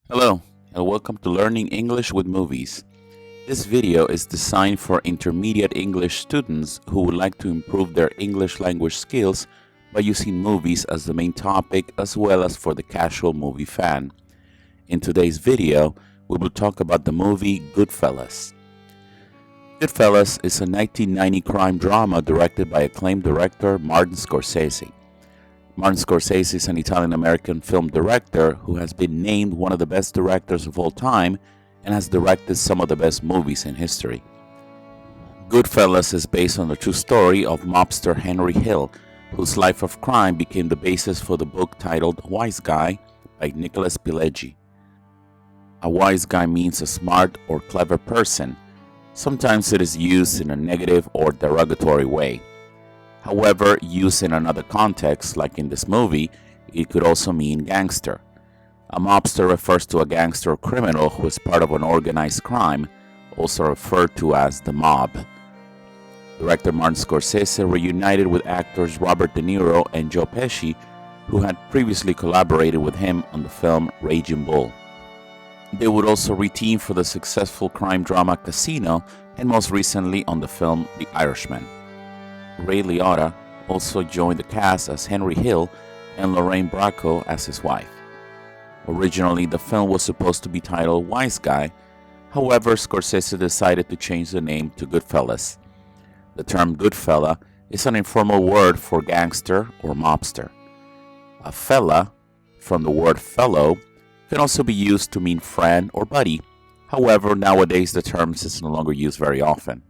Hello, and welcome to Learning English with Movies. This video is designed for intermediate English students who would like to improve their English language skills by using movies as the main topic, as well as for the casual movie fan. In today's video, we will talk about the movie Goodfellas. Goodfellas is a 1990 crime drama directed by acclaimed director Martin Scorsese. Martin Scorsese is an Italian-American film director who has been named one of the best directors of all time and has directed some of the best movies in history. Goodfellas is based on the true story of mobster Henry Hill, whose life of crime became the basis for the book titled Wise Guy by Nicholas Pileggi. A wise guy means a smart or clever person. Sometimes it is used in a negative or derogatory way. However, used in another context, like in this movie, it could also mean gangster. A mobster refers to a gangster or criminal who is part of an organized crime, also referred to as the mob. Director Martin Scorsese reunited with actors Robert De Niro and Joe Pesci, who had previously collaborated with him on the film Raging Bull. They would also reteam for the successful crime drama Casino and most recently on the film The Irishman. Ray Liotta also joined the cast as Henry Hill and Lorraine Bracco as his wife. Originally, the film was supposed to be titled Wise Guy. However, Scorsese decided to change the name to Goodfellas. The term Goodfella is an informal word for gangster or mobster. A fella, from the word fellow, can also be used to mean friend or buddy. However, nowadays the term is no longer used very often.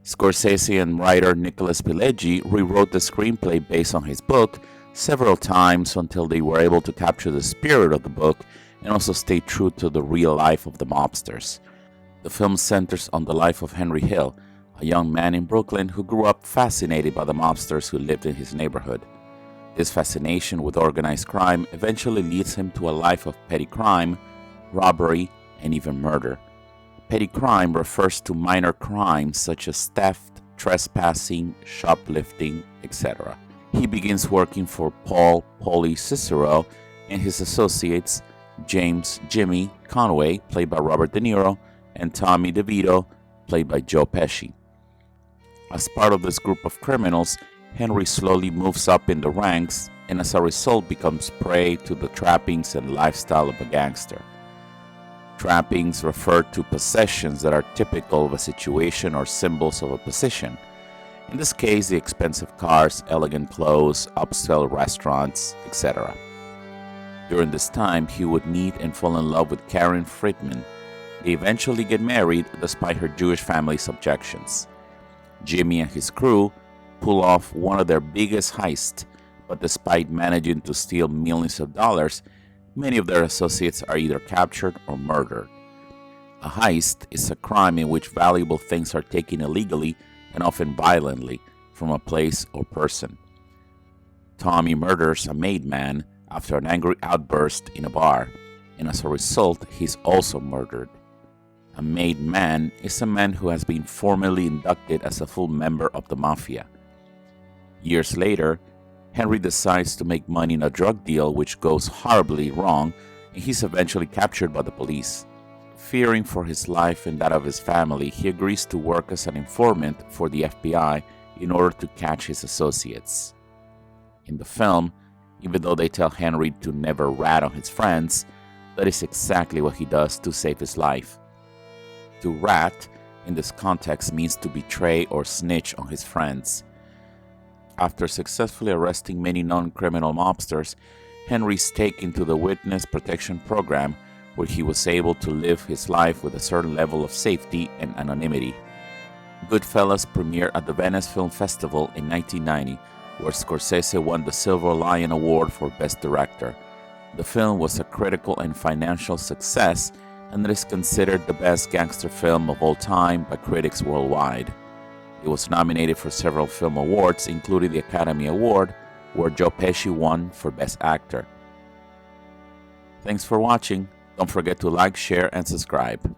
Scorsese and writer Nicholas Pileggi rewrote the screenplay based on his book several times until they were able to capture the spirit of the book and also stay true to the real life of the mobsters. The film centers on the life of Henry Hill, a young man in Brooklyn who grew up fascinated by the mobsters who lived in his neighborhood. This fascination with organized crime eventually leads him to a life of petty crime, robbery, and even murder. Petty crime refers to minor crimes such as theft, trespassing, shoplifting, etc. He begins working for Paulie Cicero and his associates James Jimmy Conway, played by Robert De Niro, and Tommy DeVito, played by Joe Pesci. As part of this group of criminals, Henry slowly moves up in the ranks and as a result becomes prey to the trappings and lifestyle of a gangster. Trappings refer to possessions that are typical of a situation or symbols of a position. In this case, the expensive cars, elegant clothes, upscale restaurants, etc. During this time, he would meet and fall in love with Karen Friedman. They eventually get married despite her Jewish family's objections. Jimmy and his crew pull off one of their biggest heists, but despite managing to steal millions of dollars, many of their associates are either captured or murdered. A heist is a crime in which valuable things are taken illegally and often violently from a place or person. Tommy murders a made man after an angry outburst in a bar, and as a result, he's also murdered. A made man is a man who has been formally inducted as a full member of the mafia. Years later, Henry decides to make money in a drug deal which goes horribly wrong, and he's eventually captured by the police. Fearing for his life and that of his family, he agrees to work as an informant for the FBI in order to catch his associates. In the film, even though they tell Henry to never rat on his friends, that is exactly what he does to save his life. To rat, in this context, means to betray or snitch on his friends. After successfully arresting many non-criminal mobsters, Henry is taken to the Witness Protection Program, where he was able to live his life with a certain level of safety and anonymity. Goodfellas premiered at the Venice Film Festival in 1990, where Scorsese won the Silver Lion Award for Best Director. The film was a critical and financial success, and it is considered the best gangster film of all time by critics worldwide. It was nominated for several film awards, including the Academy Award, where Joe Pesci won for Best Actor. Thanks for watching. Don't forget to like, share, and subscribe.